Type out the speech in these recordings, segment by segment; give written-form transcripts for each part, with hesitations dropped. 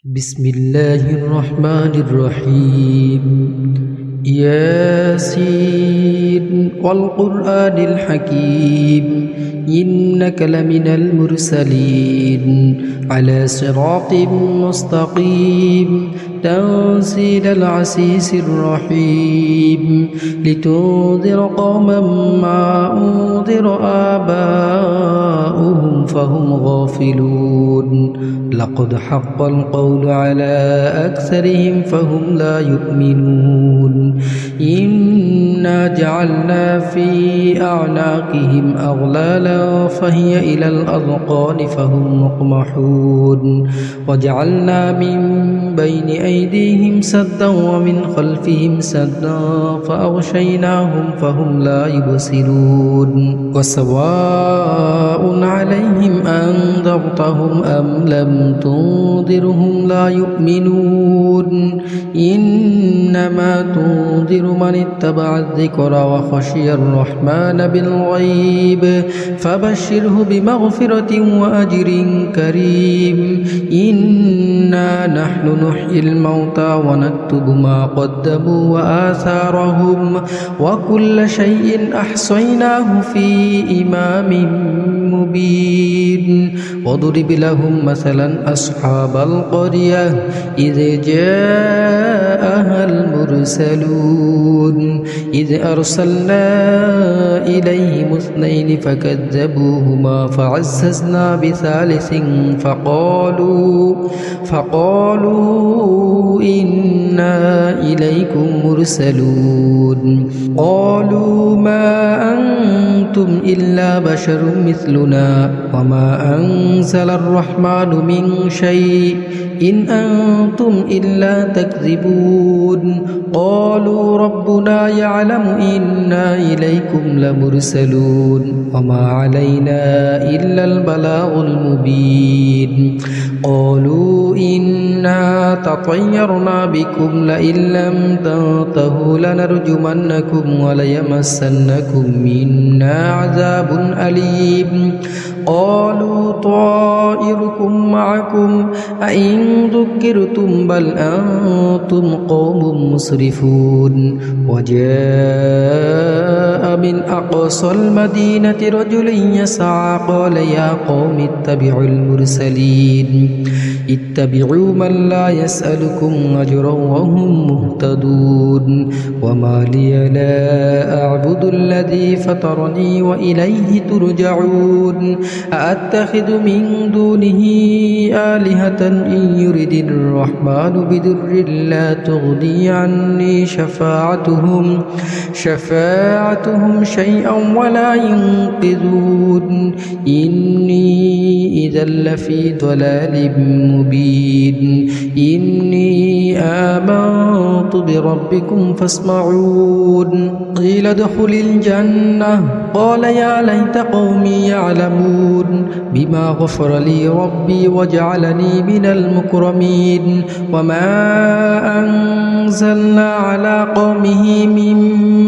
بسم الله الرحمن الرحيم ياسين والقرآن الحكيم إنك لمن المرسلين على صراط مستقيم تنزيل العزيز الرحيم لتنذر قوما ما أنذر آباؤهم فهم غافلون لقد حق القول على أكثرهم فهم لا يؤمنون إنا جعلنا في أعناقهم أغلالا فهي إلى الأذقان فهم مقمحون وجعلنا من بين أيديهم سدا ومن خلفهم سدا فأغشيناهم فهم لا يبصرون وسواء عليهم أنذرتهم أم لم تنذرهم لا يؤمنون إنما تنذر من اتبع الذكر وخشي الرحمن بالغيب فبشره بمغفرة وأجر كريم إنا نحن نحيي الموتى ونكتب ما قدموا وآثارهم وكل شيء أحصيناه في إمام مبين واضرب لهم مثلا أصحاب القرية إذ جاءها المرسلون إذ أرسلنا إليهم اثنين فكذبوهما فعززنا بثالث فقالوا إنا إليكم مرسلون قالوا ما أنتم إلا بشر مثلنا وما أنزل الرحمن من شيء إن أنتم إلا تكذبون قالوا ربنا يعلم إنا إليكم لمرسلون وما علينا إلا البلاغ المبين قالوا إنا تطيرنا بكم لئن لم تنتهوا لنرجمنكم وليمسنكم منا عذاب أليم قالوا طائركم معكم أئن ذكرتم بل أنتم قوم مسرفون وجاء من أقصى المدينة رجل يسعى قال يا قوم اتبعوا المرسلين اتبعوا من لا يسألكم أجرا وهم مهتدون وما لي لا أعبد الذي فطرني وإليه ترجعون أأتخذ من دونه آلهة إن يرد الرحمن بدر لا تغني عني شفاعتهم شيئا ولا ينقذون إني إذا لفي ضلال مبين إني آمنت بربكم فاسمعون قيل ادخل الجنة قال يا ليت قومي يعلمون بما غفر لي ربي وجعلني من المكرمين وما أنزلنا على قومه من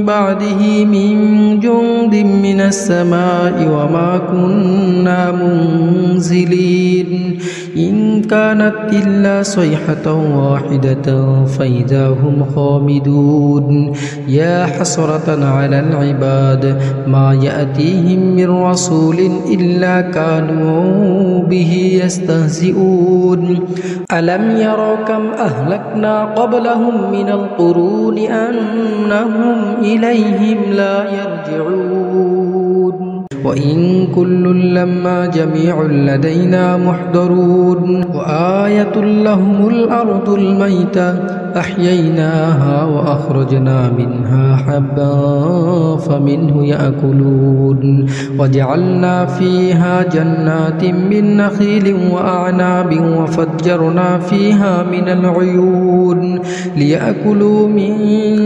بعده من جند من السماء وما كنا منزلين إن كانت إلا صيحة واحدة فإذا هم خامدون يا حسرة على العباد ما يأتيهم من رسول إلا كانوا به يستهزئون ألم يروا كم أهلكنا قبلهم من القرون أنهم إليهم لا يرجعون وإن كل لما جميع لدينا محضرون وآية لهم الأرض الميتة أحييناها وأخرجنا منها حبا فمنه يأكلون وجعلنا فيها جنات من نخيل وأعناب وفجرنا فيها من العيون ليأكلوا من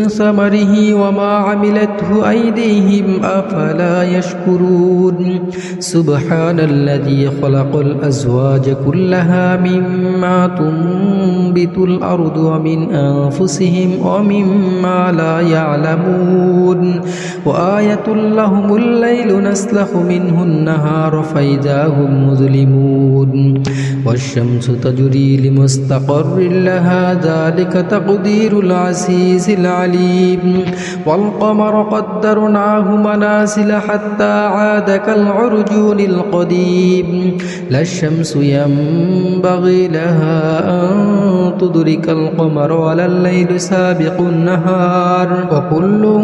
ثمره وما عملته أيديهم أفلا يشكرون سبحان الذي خلق الأزواج كلها مما تنبت تنبت الأرض ومن أنفسهم ومما لا يعلمون وآية لهم الليل نسلخ منه النهار فإذا هم مظلمون والشمس تجري لمستقر لها ذلك تقدير العزيز العليم والقمر قدرناه منازل حتى عاد كالعرجون القديم لا الشمس ينبغي لها أن تدرك القمر ولا الليل سابق النهار وكل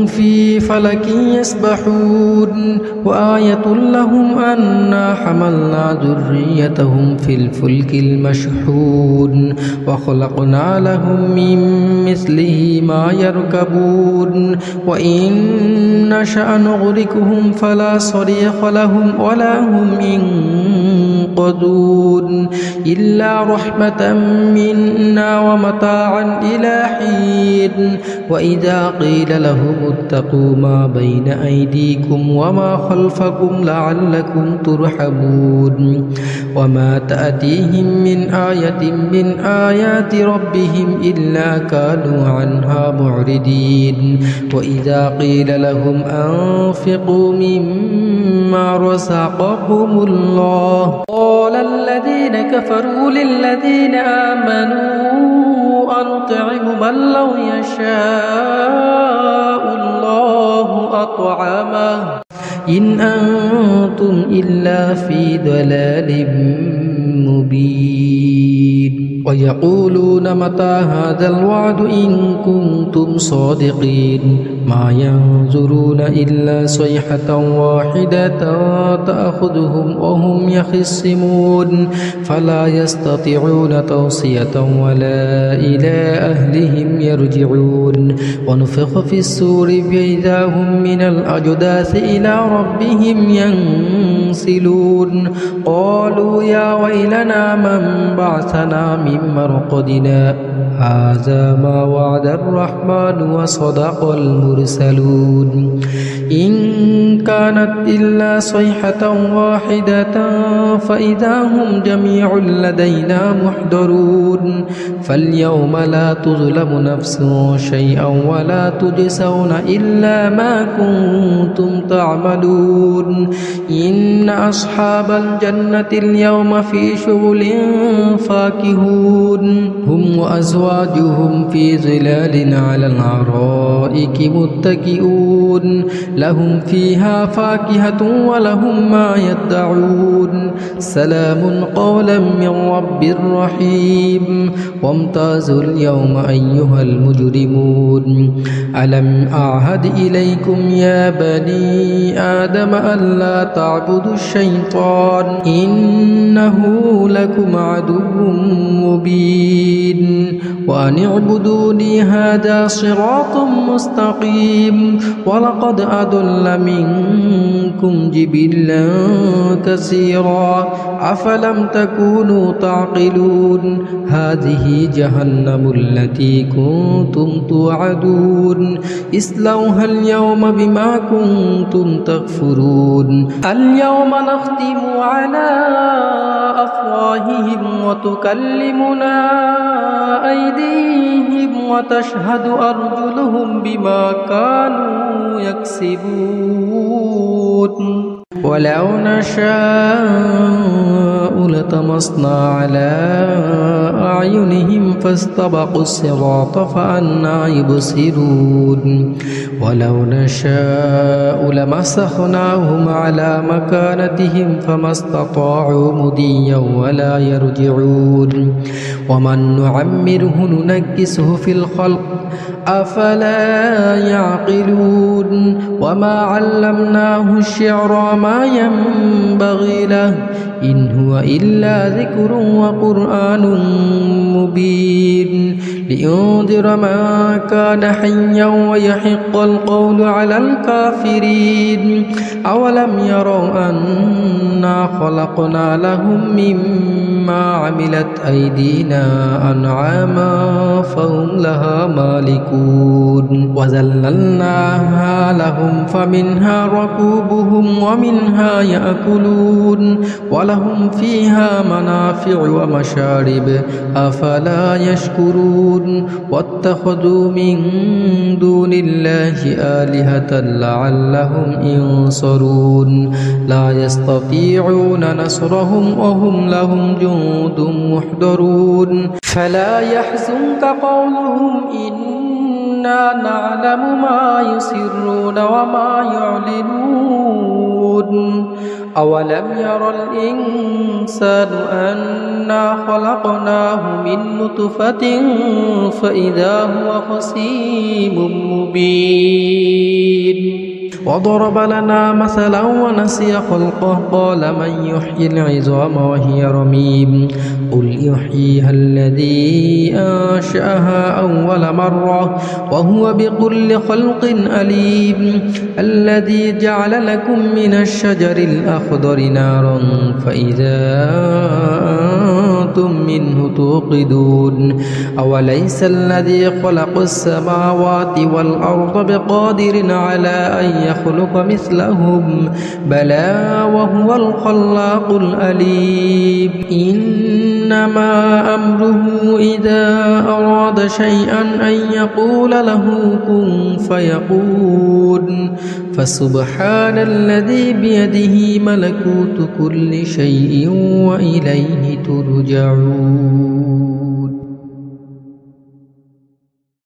في فلك يسبحون وآية لهم أنا حملنا ذريتهم في الفلك المشحون وخلقنا لهم من مثله ما يركبون وإن نشأ نغرقهم فلا صريخ لهم ولا هم ينقذون إلا رحمة منا ومتاعا إلى حين وإذا قيل لهم اتقوا ما بين أيديكم وما خلفكم لعلكم ترحمون وما تأتيهم من آية من آيات ربهم إلا كانوا عنها معرضين وإذا قيل لهم أنفقوا مما رزقكم الله قال الذين كفروا للذين آمنوا أنطعم من لو يشاء الله أطعمه إن أنتم إلا في ضلال مبين ويقولون متى هذا الوعد إن كنتم صادقين ما ينظرون إلا صيحة واحدة تأخذهم وهم يخصمون فلا يستطيعون توصية ولا إلى أهلهم يرجعون ونفخ في السور فإذا هم من الأجداث إلى ربهم ينسلون قالوا يا ويلنا من بعثنا من مرقدنا هذا ما وعد الرحمن وصدق المرسلون إن كانت إلا صيحة واحدة فإذا هم جميع لدينا محضرون فاليوم لا تظلم نفس شيئا ولا تجزون إلا ما كنتم تعملون إن أصحاب الجنة اليوم في شغل فاكهون هم وأزواجهم في ظلال على الأرائك متكئون لهم فيها فاكهة ولهم ما يدعون سلام قولا من رب رحيم وامتازوا اليوم أيها المجرمون ألم أعهد إليكم يا بني آدم ألا تعبدوا الشيطان إنه لكم عدو مبين وأن اعبدوني هذا صراط مستقيم ولقد أضل منكم جبلا كثيرا أفلم تكونوا تعقلون هذه جهنم التي كنتم توعدون اصلوها اليوم بما كنتم تكفرون اليوم نختم على أفواههم وتكلمنا أيديهم وتشهد أرجلهم بما كانوا يكسبون ولو نشاء لطمسنا على أعينهم فاستبقوا الصراط فأنى يبصرون ولو نشاء لمسخناهم على مكانتهم فما استطاعوا مضيا ولا يرجعون ومن نعمره ننكسه في الخلق أفلا يعقلون وما علمناه الشعر ما ينبغي له إن هو إلا ذكر وقرآن مبين لينذر من كان حيا ويحق القول على الكافرين أولم يروا أنا خلقنا لهم مما مما عملت أيدينا أنعاما فهم لها مالكون وذللناها لهم فمنها ركوبهم ومنها يأكلون ولهم فيها منافع ومشارب أفلا يشكرون واتخذوا من دون الله آلهة لعلهم ينصرون لا يستطيعون نصرهم وهم لهم جند محضرون فلا يحزنك قولهم إنا نعلم ما يسرون وما يعلنون أولم ير الإنسان أنا خلقناه من نطفة فإذا هو خصيم مبين وضرب لنا مثلا ونسي خلقه قال من يحيي العظام وهي رميم قل يحييها الذي أنشأها أول مرة وهو بكل خلق أليم الذي جعل لكم من الشجر الأخضر نارا فإذا أنتم منه توقدون أوليس الذي خلق السماوات والأرض بقادر على أن يخلق مثلهم بلى وهو الخلاق الأليم إنما أمره إذا أراد شيئا أن يقول له كن فيكون فسبحان الذي بيده ملكوت كل شيء وإليه ترجعون